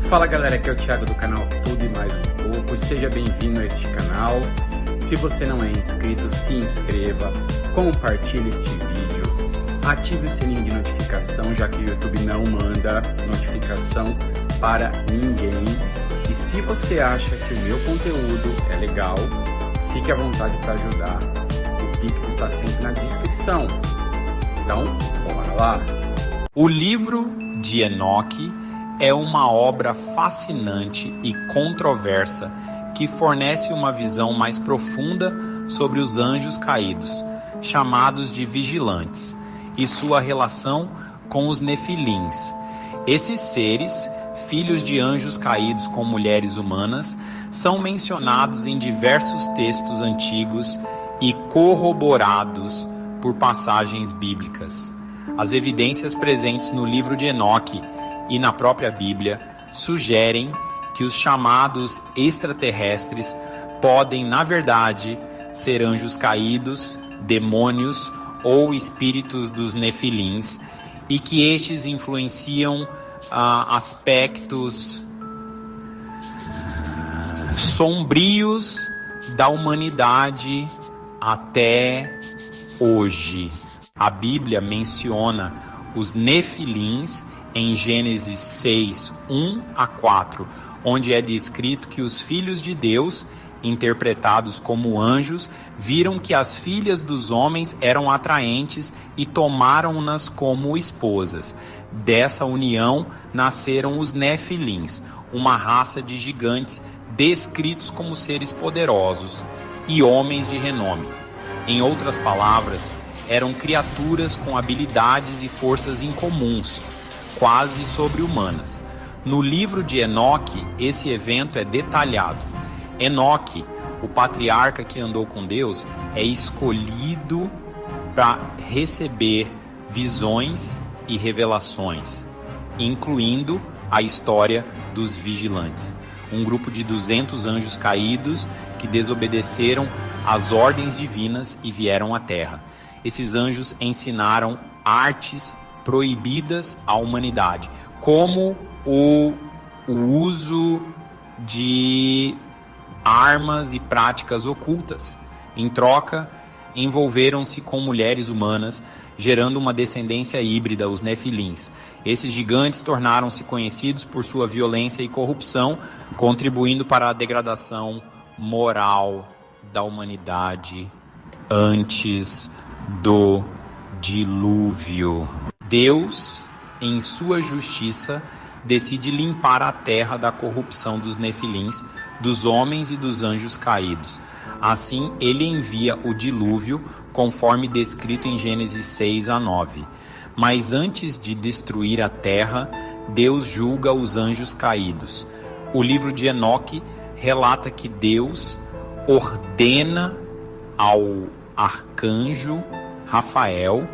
Fala galera, aqui é o Thiago do canal Tudo e Mais Um Pouco. Seja bem-vindo a este canal. Se você não é inscrito, se inscreva, compartilhe este vídeo, ative o sininho de notificação, já que o YouTube não manda notificação para ninguém. E se você acha que o meu conteúdo é legal, fique à vontade para ajudar. O Pix está sempre na descrição. Então, bora lá! O livro de Enoque é uma obra fascinante e controversa que fornece uma visão mais profunda sobre os anjos caídos, chamados de vigilantes, e sua relação com os nefilins. Esses seres, filhos de anjos caídos com mulheres humanas, são mencionados em diversos textos antigos e corroborados por passagens bíblicas. As evidências presentes no livro de Enoque e na própria Bíblia sugerem que os chamados extraterrestres podem, na verdade, ser anjos caídos, demônios ou espíritos dos nefilins, e que estes influenciam aspectos sombrios da humanidade até hoje. A Bíblia menciona os nefilins em Gênesis 6, 1 a 4, onde é descrito que os filhos de Deus, interpretados como anjos, viram que as filhas dos homens eram atraentes e tomaram-nas como esposas. Dessa união nasceram os nefilins, uma raça de gigantes descritos como seres poderosos e homens de renome. Em outras palavras, eram criaturas com habilidades e forças incomuns, quase sobre-humanas. No livro de Enoque, esse evento é detalhado. Enoque, o patriarca que andou com Deus, é escolhido para receber visões e revelações, incluindo a história dos vigilantes. Um grupo de 200 anjos caídos que desobedeceram às ordens divinas e vieram à terra. Esses anjos ensinaram artes proibidas à humanidade, como o uso de armas e práticas ocultas. Em troca, envolveram-se com mulheres humanas, gerando uma descendência híbrida, os nefilins. Esses gigantes tornaram-se conhecidos por sua violência e corrupção, contribuindo para a degradação moral da humanidade antes do dilúvio. Deus, em sua justiça, decide limpar a terra da corrupção dos nefilins, dos homens e dos anjos caídos. Assim, ele envia o dilúvio, conforme descrito em Gênesis 6 a 9. Mas antes de destruir a terra, Deus julga os anjos caídos. O livro de Enoque relata que Deus ordena ao arcanjo Rafael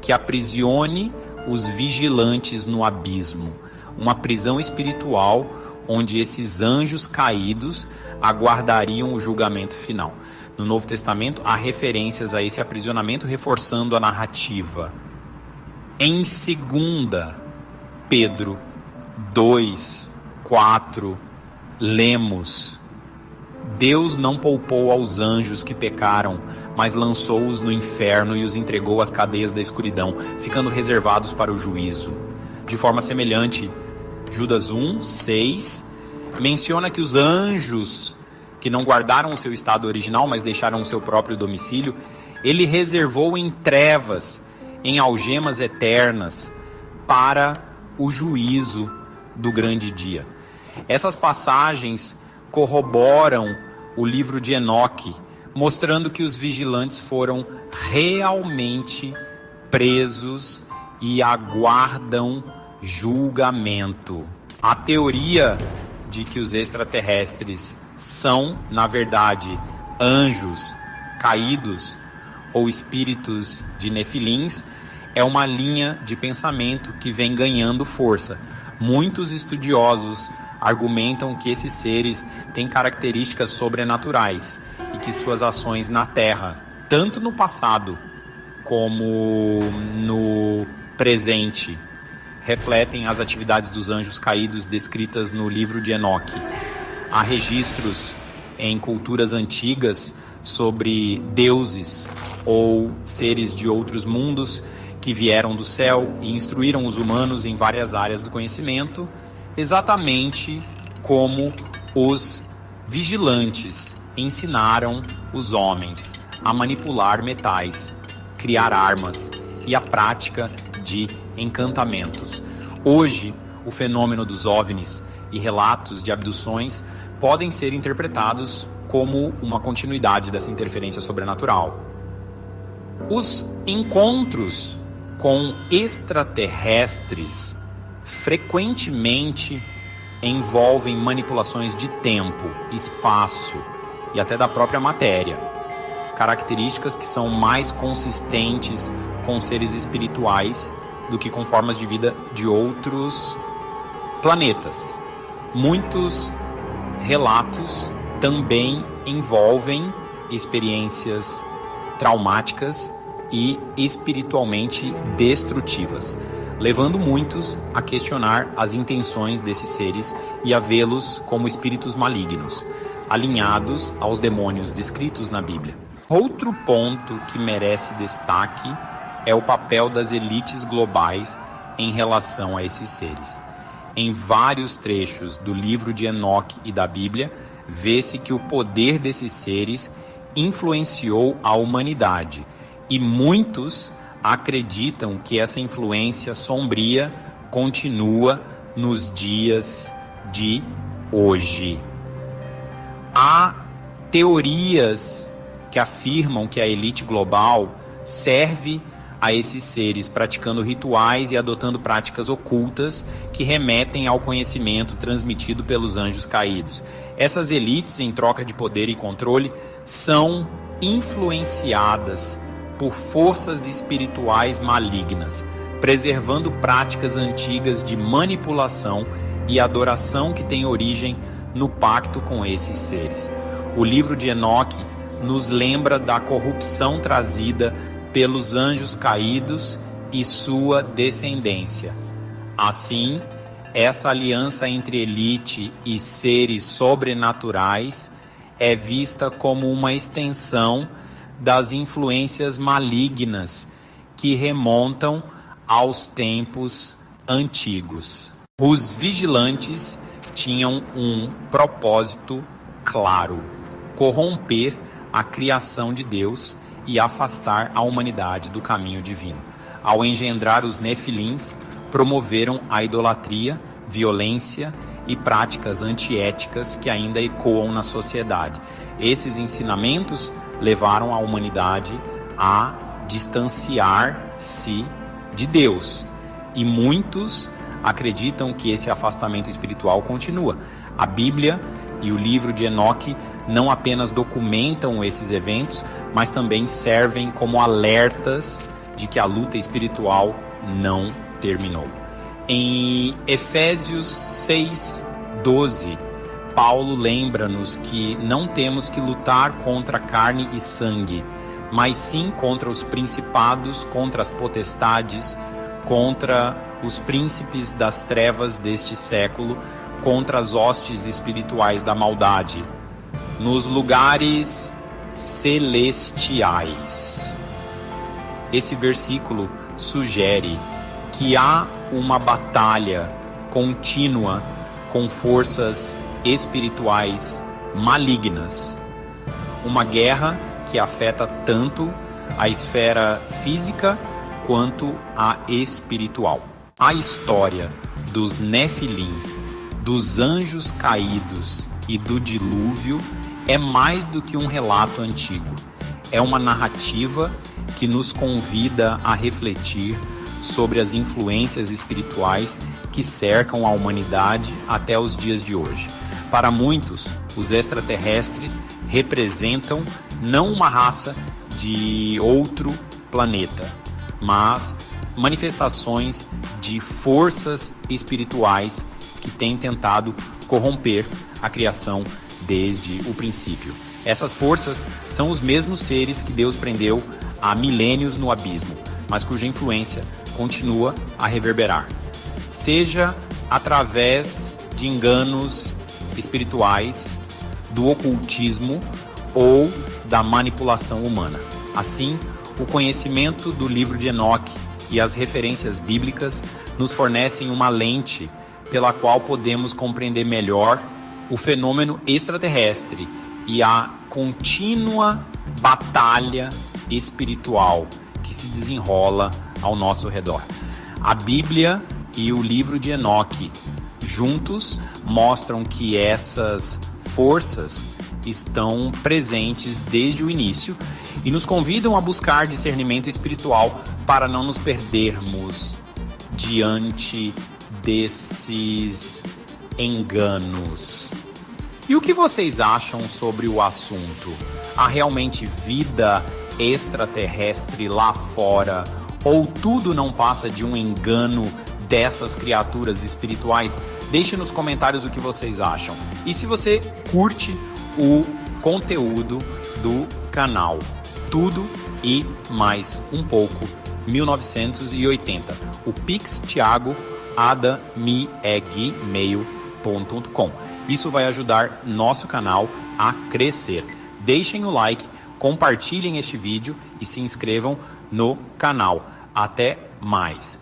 que aprisione os vigilantes no abismo, uma prisão espiritual onde esses anjos caídos aguardariam o julgamento final. No Novo Testamento há referências a esse aprisionamento, reforçando a narrativa. Em 2 Pedro 2, 4, lemos: Deus não poupou aos anjos que pecaram, mas lançou-os no inferno e os entregou às cadeias da escuridão, ficando reservados para o juízo. De forma semelhante, Judas 1, 6, menciona que os anjos que não guardaram o seu estado original, mas deixaram o seu próprio domicílio, ele reservou em trevas, em algemas eternas, para o juízo do grande dia. Essas passagens corroboram o livro de Enoque, mostrando que os vigilantes foram realmente presos e aguardam julgamento. A teoria de que os extraterrestres são, na verdade, anjos caídos ou espíritos de nefilins é uma linha de pensamento que vem ganhando força. Muitos estudiosos argumentam que esses seres têm características sobrenaturais e que suas ações na Terra, tanto no passado como no presente, refletem as atividades dos anjos caídos descritas no livro de Enoque. Há registros em culturas antigas sobre deuses ou seres de outros mundos que vieram do céu e instruíram os humanos em várias áreas do conhecimento, exatamente como os vigilantes ensinaram os homens a manipular metais, criar armas e a prática de encantamentos. Hoje, o fenômeno dos OVNIs e relatos de abduções podem ser interpretados como uma continuidade dessa interferência sobrenatural. Os encontros com extraterrestres frequentemente envolvem manipulações de tempo, espaço e até da própria matéria, características que são mais consistentes com seres espirituais do que com formas de vida de outros planetas. Muitos relatos também envolvem experiências traumáticas e espiritualmente destrutivas, levando muitos a questionar as intenções desses seres e a vê-los como espíritos malignos, alinhados aos demônios descritos na Bíblia. Outro ponto que merece destaque é o papel das elites globais em relação a esses seres. Em vários trechos do livro de Enoque e da Bíblia, vê-se que o poder desses seres influenciou a humanidade, e muitos acreditam que essa influência sombria continua nos dias de hoje. Há teorias que afirmam que a elite global serve a esses seres praticando rituais e adotando práticas ocultas que remetem ao conhecimento transmitido pelos anjos caídos. Essas elites, em troca de poder e controle, são influenciadas por forças espirituais malignas, preservando práticas antigas de manipulação e adoração que têm origem no pacto com esses seres. O livro de Enoque nos lembra da corrupção trazida pelos anjos caídos e sua descendência. Assim, essa aliança entre elite e seres sobrenaturais é vista como uma extensão das influências malignas que remontam aos tempos antigos. Os vigilantes tinham um propósito claro: corromper a criação de Deus e afastar a humanidade do caminho divino. Ao engendrar os nefilins, promoveram a idolatria, violência e práticas antiéticas que ainda ecoam na sociedade. Esses ensinamentos levaram a humanidade a distanciar-se de Deus, e muitos acreditam que esse afastamento espiritual continua. A Bíblia e o livro de Enoque não apenas documentam esses eventos, mas também servem como alertas de que a luta espiritual não terminou. Em Efésios 6:12, Paulo lembra-nos que não temos que lutar contra carne e sangue, mas sim contra os principados, contra as potestades, contra os príncipes das trevas deste século, contra as hostes espirituais da maldade, nos lugares celestiais. Esse versículo sugere que há uma batalha contínua com forças espirituais malignas, uma guerra que afeta tanto a esfera física quanto a espiritual. A história dos nefilins, dos anjos caídos e do dilúvio é mais do que um relato antigo. É uma narrativa que nos convida a refletir sobre as influências espirituais que cercam a humanidade até os dias de hoje. Para muitos, os extraterrestres representam não uma raça de outro planeta, mas manifestações de forças espirituais que têm tentado corromper a criação desde o princípio. Essas forças são os mesmos seres que Deus prendeu há milênios no abismo, mas cuja influência continua a reverberar. seja através de enganos espirituais, do ocultismo ou da manipulação humana. Assim, o conhecimento do livro de Enoque e as referências bíblicas nos fornecem uma lente pela qual podemos compreender melhor o fenômeno extraterrestre e a contínua batalha espiritual que se desenrola ao nosso redor. A Bíblia e o livro de Enoque juntos mostram que essas forças estão presentes desde o início e nos convidam a buscar discernimento espiritual para não nos perdermos diante desses enganos. E o que vocês acham sobre o assunto? Há realmente vida extraterrestre lá fora? Ou tudo não passa de um engano dessas criaturas espirituais? Deixe nos comentários o que vocês acham. E se você curte o conteúdo do canal Tudo e Mais um Pouco 1980, o Pix thiago@gmail.com. Isso vai ajudar nosso canal a crescer. Deixem o like, compartilhem este vídeo e se inscrevam no canal. Até mais!